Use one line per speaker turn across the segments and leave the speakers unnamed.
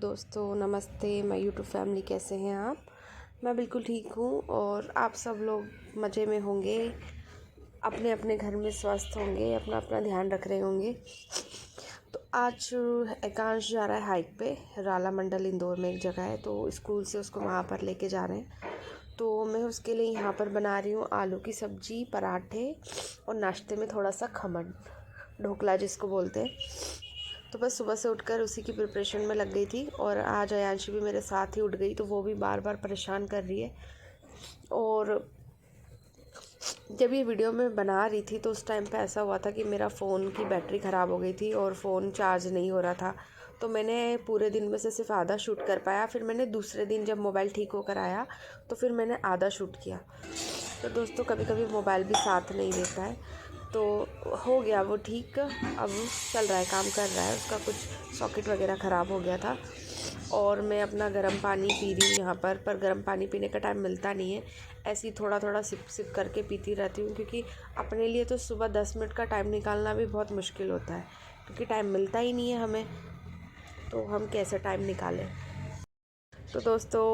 दोस्तों नमस्ते। मैं यूट्यूब फैमिली, कैसे हैं आप? मैं बिल्कुल ठीक हूँ और आप सब लोग मज़े में होंगे, अपने अपने घर में स्वस्थ होंगे, अपना अपना ध्यान रख रहे होंगे। तो आज एकांश जा रहा है हाइक पे। राला मंडल इंदौर में एक जगह है, तो स्कूल से उसको वहाँ पर लेके जा रहे हैं। तो मैं उसके लिए यहाँ पर बना रही हूँ आलू की सब्ज़ी, पराठे और नाश्ते में थोड़ा सा खमन, ढोकला जिसको बोलते हैं। तो बस सुबह से उठकर उसी की प्रिपरेशन में लग गई थी। और आज अयांशी भी मेरे साथ ही उठ गई, तो वो भी बार बार परेशान कर रही है। और जब ये वीडियो मैं बना रही थी तो उस टाइम पे ऐसा हुआ था कि मेरा फ़ोन की बैटरी ख़राब हो गई थी और फ़ोन चार्ज नहीं हो रहा था। तो मैंने पूरे दिन में से सिर्फ आधा शूट कर पाया। फिर मैंने दूसरे दिन जब मोबाइल ठीक होकर आया तो फिर मैंने आधा शूट किया। तो दोस्तों कभी कभी मोबाइल भी साथ नहीं देता है। तो हो गया वो ठीक, अब चल रहा है, काम कर रहा है। उसका कुछ सॉकेट वगैरह ख़राब हो गया था। और मैं अपना गर्म पानी पी रही हूँ यहाँ पर गर्म पानी पीने का टाइम मिलता नहीं है। ऐसे ही थोड़ा थोड़ा सिप सिप करके पीती रहती हूँ, क्योंकि अपने लिए तो सुबह 10 मिनट का टाइम निकालना भी बहुत मुश्किल होता है, क्योंकि टाइम मिलता ही नहीं है हमें। तो हम कैसे टाइम निकालें। तो दोस्तों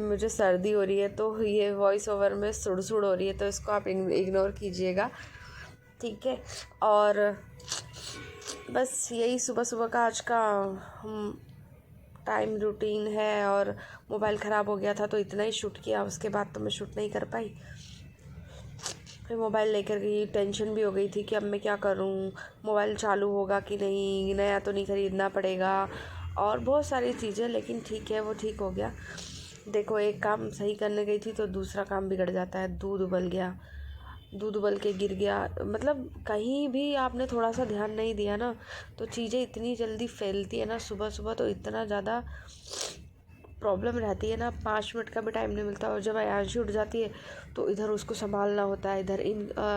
मुझे सर्दी हो रही है, तो ये वॉइस ओवर में सुड़ सुड़ हो रही है, तो इसको आप इग्नोर कीजिएगा, ठीक है। और बस यही सुबह सुबह का आज का टाइम रूटीन है। और मोबाइल ख़राब हो गया था तो इतना ही शूट किया, उसके बाद तो मैं शूट नहीं कर पाई। फिर मोबाइल लेकर गई, टेंशन भी हो गई थी कि अब मैं क्या करूं, मोबाइल चालू होगा कि नहीं, नया तो नहीं ख़रीदना पड़ेगा, और बहुत सारी चीज़ें। लेकिन ठीक है, वो ठीक हो गया। देखो, एक काम सही करने गई थी तो दूसरा काम बिगड़ जाता है। दूध उबल गया, दूध उबल के गिर गया। मतलब कहीं भी आपने थोड़ा सा ध्यान नहीं दिया ना, तो चीज़ें इतनी जल्दी फैलती है ना। सुबह सुबह तो इतना ज़्यादा प्रॉब्लम रहती है ना, 5 मिनट का भी टाइम नहीं मिलता। और जब आयांशी उठ जाती है तो इधर उसको संभालना होता है, इधर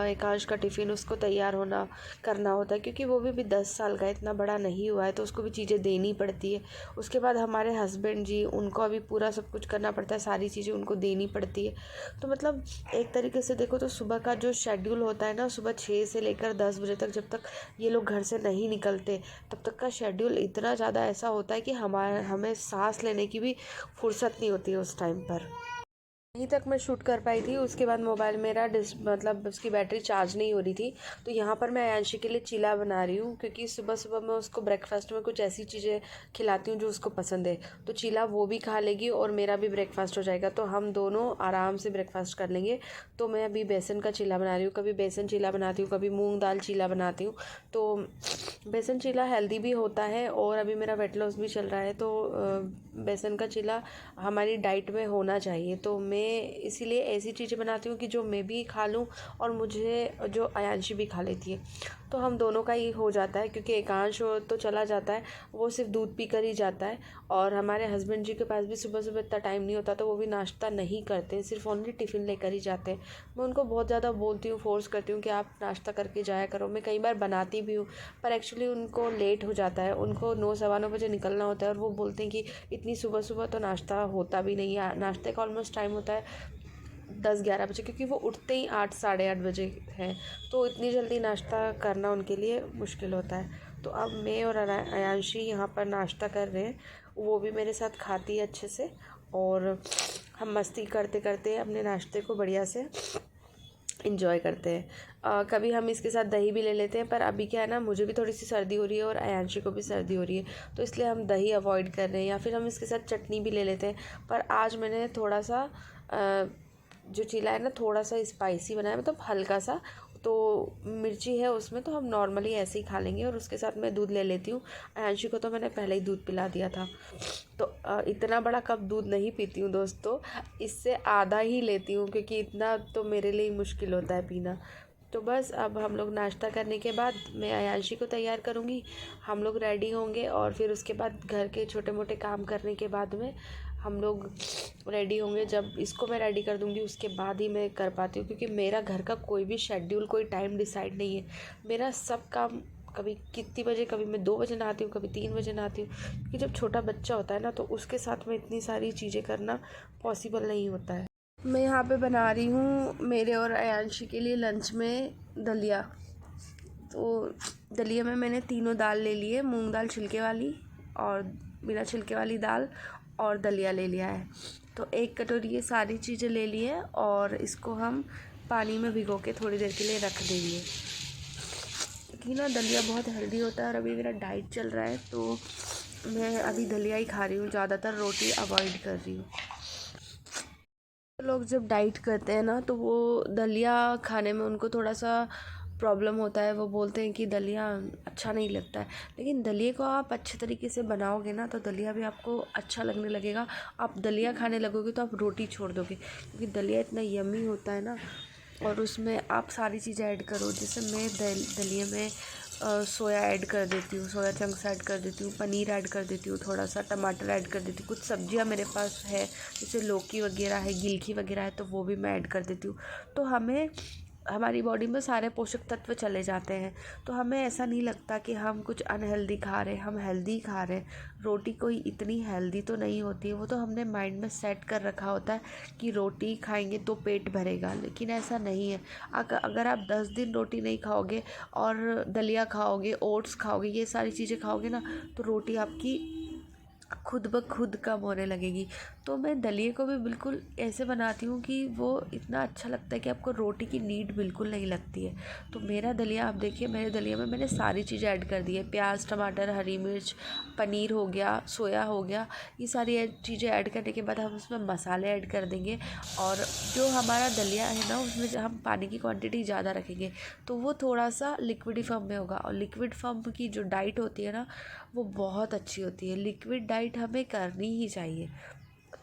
एकांश का टिफ़िन उसको तैयार होना करना होता है, क्योंकि वो भी 10 साल का है, इतना बड़ा नहीं हुआ है, तो उसको भी चीज़ें देनी पड़ती है। उसके बाद हमारे हस्बैंड जी, उनको अभी पूरा सब कुछ करना पड़ता है, सारी चीज़ें उनको देनी पड़ती है। तो मतलब एक तरीके से देखो तो सुबह का जो शेड्यूल होता है ना, सुबह 6 से लेकर 10 बजे तक, जब तक ये लोग घर से नहीं निकलते तब तक का शेड्यूल इतना ज़्यादा ऐसा होता है कि हमें सांस लेने की भी फुर्सत नहीं होती है उस टाइम पर। यहीं तक मैं शूट कर पाई थी। उसके बाद मोबाइल मेरा मतलब उसकी बैटरी चार्ज नहीं हो रही थी। तो यहाँ पर मैं आयांशी के लिए चीला बना रही हूँ, क्योंकि सुबह सुबह मैं उसको ब्रेकफास्ट में कुछ ऐसी चीज़ें खिलाती हूँ जो उसको पसंद है। तो चीला वो भी खा लेगी और मेरा भी ब्रेकफास्ट हो जाएगा, तो हम दोनों आराम से ब्रेकफास्ट कर लेंगे। तो मैं अभी बेसन का चीला बना रही हूँ, कभी बेसन चीला बनाती हूँ, कभी मूँग दाल चीला बनाती हूँ। तो बेसन चीला हेल्दी भी होता है और अभी मेरा वेट लॉस भी चल रहा है, तो बेसन का चीला हमारी डाइट में होना चाहिए। तो मैं इसीलिए ऐसी चीज़ें बनाती हूँ कि जो मैं भी खा लूँ और मुझे जो अयांशी भी खा लेती है, तो हम दोनों का ही हो जाता है। क्योंकि एकांश तो चला जाता है, वो सिर्फ दूध पी कर ही जाता है। और हमारे हस्बैंड जी के पास भी सुबह सुबह इतना टाइम नहीं होता, तो वो भी नाश्ता नहीं करते, सिर्फ ओनली टिफ़िन लेकर ही जाते हैं। मैं उनको बहुत ज़्यादा बोलती हूँ, फोर्स करती हूँ कि आप नाश्ता करके जाया करो। मैं कई बार बनाती भी हूँ, पर एक्चुअली उनको लेट हो जाता है, उनको 9 सवा 9 बजे निकलना होता है। और वो बोलते हैं कि इतनी सुबह सुबह तो नाश्ता होता भी नहीं है, नाश्ते का ऑलमोस्ट टाइम होता है 10-11 बजे, क्योंकि वो उठते ही 8 साढ़े 8 बजे हैं। तो इतनी जल्दी नाश्ता करना उनके लिए मुश्किल होता है। तो अब मैं और अयांशी यहाँ पर नाश्ता कर रहे हैं। वो भी मेरे साथ खाती है अच्छे से, और हम मस्ती करते करते अपने नाश्ते को बढ़िया से इंजॉय करते हैं। कभी हम इसके साथ दही भी ले लेते हैं, पर अभी क्या है ना, मुझे भी थोड़ी सी सर्दी हो रही है और अयांशी को भी सर्दी हो रही है, तो इसलिए हम दही अवॉइड कर रहे हैं। या फिर हम इसके साथ चटनी भी ले लेते हैं। पर आज मैंने थोड़ा सा जो चीला है ना, थोड़ा सा स्पाइसी बनाया, मतलब हल्का सा। तो मिर्ची है उसमें, तो हम नॉर्मली ऐसे ही खा लेंगे। और उसके साथ मैं दूध ले लेती हूँ। अयांशी को तो मैंने पहले ही दूध पिला दिया था। तो इतना बड़ा कप दूध नहीं पीती हूँ दोस्तों, इससे आधा ही लेती हूँ, क्योंकि इतना तो मेरे लिए मुश्किल होता है पीना। तो बस अब हम लोग नाश्ता करने के बाद मैं अयांशी को तैयार करूँगी, हम लोग रेडी होंगे, और फिर उसके बाद घर के छोटे मोटे काम करने के बाद में हम लोग रेडी होंगे। जब इसको मैं रेडी कर दूँगी उसके बाद ही मैं कर पाती हूँ, क्योंकि मेरा घर का कोई भी शेड्यूल, कोई टाइम डिसाइड नहीं है। मेरा सब काम कभी कितनी बजे, कभी मैं 2 बजे नहाती हूँ, कभी 3 बजे नहाती हूँ, क्योंकि जब छोटा बच्चा होता है ना, तो उसके साथ में इतनी सारी चीज़ें करना पॉसिबल नहीं होता है। मैं यहाँ पे बना रही हूँ मेरे और अयांशी के लिए लंच में दलिया। तो दलिया में मैंने तीनों दाल ले ली है, मूंग दाल छिलके वाली, और बिना छिलके वाली दाल और दलिया ले लिया है। तो 1 कटोरी ये सारी चीज़ें ले ली है और इसको हम पानी में भिगो के थोड़ी देर के लिए रख देंगे, क्योंकि ना दलिया बहुत हेल्दी होता है और अभी मेरा डाइट चल रहा है तो मैं अभी दलिया ही खा रही हूँ, ज़्यादातर रोटी अवॉइड कर रही हूँ। लोग जब डाइट करते हैं ना तो वो दलिया खाने में उनको थोड़ा सा प्रॉब्लम होता है, वो बोलते हैं कि दलिया अच्छा नहीं लगता है। लेकिन दलिया को आप अच्छे तरीके से बनाओगे ना तो दलिया भी आपको अच्छा लगने लगेगा। आप दलिया खाने लगोगे तो आप रोटी छोड़ दोगे, क्योंकि दलिया इतना यम्मी होता है ना। और उसमें आप सारी चीज़ें ऐड करो, जैसे मैं दलिया में सोया ऐड कर देती हूँ, सोया चंक्स ऐड कर देती हूँ, पनीर ऐड कर देती हूँ, थोड़ा सा टमाटर ऐड कर देती हूँ, कुछ सब्जियाँ मेरे पास है जैसे लौकी वगैरह है, गिलकी वगैरह है तो वो भी मैं ऐड कर देती हूँ। तो हमें हमारी बॉडी में सारे पोषक तत्व चले जाते हैं, तो हमें ऐसा नहीं लगता कि हम कुछ अनहेल्दी खा रहे हैं, हम हेल्दी खा रहे हैं। रोटी कोई इतनी हेल्दी तो नहीं होती है, वो तो हमने माइंड में सेट कर रखा होता है कि रोटी खाएंगे तो पेट भरेगा, लेकिन ऐसा नहीं है। अगर आप 10 दिन रोटी नहीं खाओगे और दलिया खाओगे, ओट्स खाओगे, ये सारी चीज़ें खाओगे ना तो रोटी आपकी खुद ब खुद कम होने लगेगी। तो मैं दलिए को भी बिल्कुल ऐसे बनाती हूँ कि वो इतना अच्छा लगता है कि आपको रोटी की नीड बिल्कुल नहीं लगती है। तो मेरा दलिया आप देखिए, मेरे दलिया में मैंने सारी चीज़ें ऐड कर दी है, प्याज, टमाटर, हरी मिर्च, पनीर हो गया, सोया हो गया, ये सारी चीज़ें ऐड करने के बाद हम उसमें मसाले ऐड कर देंगे। और जो हमारा दलिया है ना उसमें जो हम पानी की क्वांटिटी ज़्यादा रखेंगे तो वो थोड़ा सा लिक्विडी फॉर्म में होगा। और लिक्विड फॉर्म की जो डाइट होती है ना वो बहुत अच्छी होती है, लिक्विड डाइट हमें करनी ही चाहिए।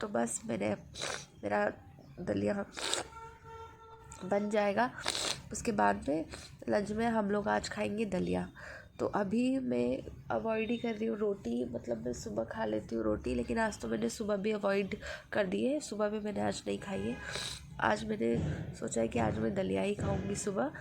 तो बस मेरा दलिया बन जाएगा, उसके बाद में लंच में हम लोग आज खाएंगे दलिया। तो अभी मैं अवॉइड ही कर रही हूँ रोटी, मतलब मैं सुबह खा लेती हूँ रोटी, लेकिन आज तो मैंने सुबह भी अवॉइड कर दी है, सुबह भी मैंने आज नहीं खाई है। आज मैंने सोचा है कि आज मैं दलिया ही खाऊंगी सुबह।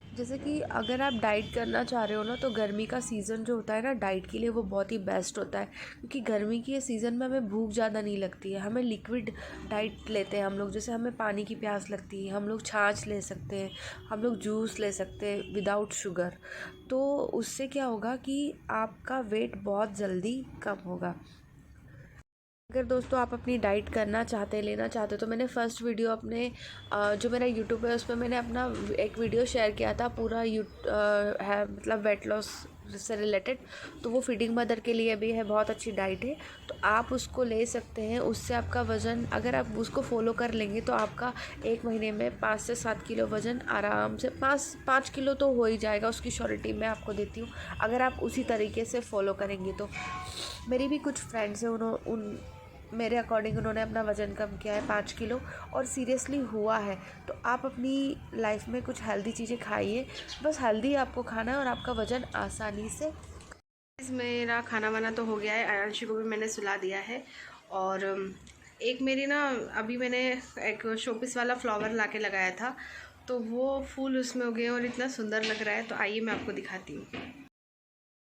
जैसे कि अगर आप डाइट करना चाह रहे हो ना तो गर्मी का सीज़न जो होता है ना डाइट के लिए वो बहुत ही बेस्ट होता है, क्योंकि गर्मी के सीज़न में हमें भूख ज़्यादा नहीं लगती है, हमें लिक्विड डाइट लेते हैं हम लोग। जैसे हमें पानी की प्यास लगती है, हम लोग छाछ ले सकते हैं, हम लोग जूस ले सकते हैं विदाउट शुगर। तो उससे क्या होगा कि आपका वेट बहुत जल्दी कम होगा। अगर दोस्तों आप अपनी डाइट करना चाहते हैं, लेना चाहते हो, तो मैंने फ़र्स्ट वीडियो अपने जो मेरा यूट्यूब है उस पर मैंने अपना एक वीडियो शेयर किया था, पूरा है मतलब वेट लॉस से रिलेटेड। तो वो फीडिंग मदर के लिए भी है, बहुत अच्छी डाइट है, तो आप उसको ले सकते हैं। उससे आपका वज़न, अगर आप उसको फॉलो कर लेंगे तो आपका 1 महीने में 5 से 7 किलो वज़न आराम से 5 किलो तो हो ही जाएगा, उसकी श्योरिटी मैं आपको देती हूँ अगर आप उसी तरीके से फॉलो करेंगे तो। मेरी भी कुछ फ्रेंड्स हैं, मेरे अकॉर्डिंग उन्होंने अपना वज़न कम किया है 5 किलो, और सीरियसली हुआ है। तो आप अपनी लाइफ में कुछ हेल्दी चीज़ें खाइए, बस हेल्दी आपको खाना है और आपका वज़न आसानी से। मेरा खाना वाना तो हो गया है, आयांशी को भी मैंने सुला दिया है। और एक मेरी ना अभी मैंने एक शोपीस वाला फ्लावर ला के लगाया था, तो वो फूल उसमें उगे और इतना सुंदर लग रहा है। तो आइए मैं आपको दिखाती हूँ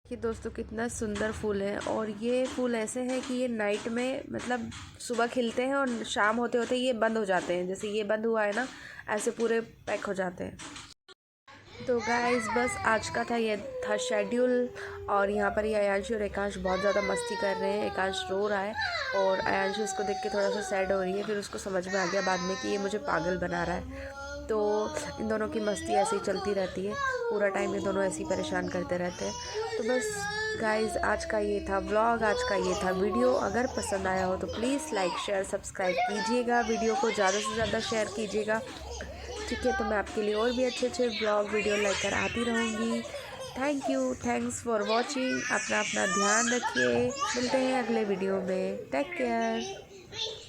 कि दोस्तों कितना सुंदर फूल है। और ये फूल ऐसे हैं कि ये नाइट में, मतलब सुबह खिलते हैं और शाम होते होते ये बंद हो जाते हैं। जैसे ये बंद हुआ है ना, ऐसे पूरे पैक हो जाते हैं। तो गाइस बस आज का ये था शेड्यूल। और यहाँ पर ये अयांशु और एकांश बहुत ज़्यादा मस्ती कर रहे हैं। एकांश रो रहा है और अयांशु इसको देख के थोड़ा सा सैड हो रही है। फिर उसको समझ में आ गया बाद में कि ये मुझे पागल बना रहा है। तो इन दोनों की मस्ती ऐसे ही चलती रहती है, पूरा टाइम ये दोनों ऐसे ही परेशान करते रहते हैं। तो बस गाइस आज का ये था व्लॉग, आज का ये था वीडियो। अगर पसंद आया हो तो प्लीज़ लाइक शेयर सब्सक्राइब कीजिएगा, वीडियो को ज़्यादा से ज़्यादा शेयर कीजिएगा, ठीक है। तो मैं आपके लिए और भी अच्छे अच्छे ब्लॉग वीडियो लेकर आती रहूँगी। Thanks for watching. अपना ध्यान रखिए, मिलते हैं अगले वीडियो में। Take care.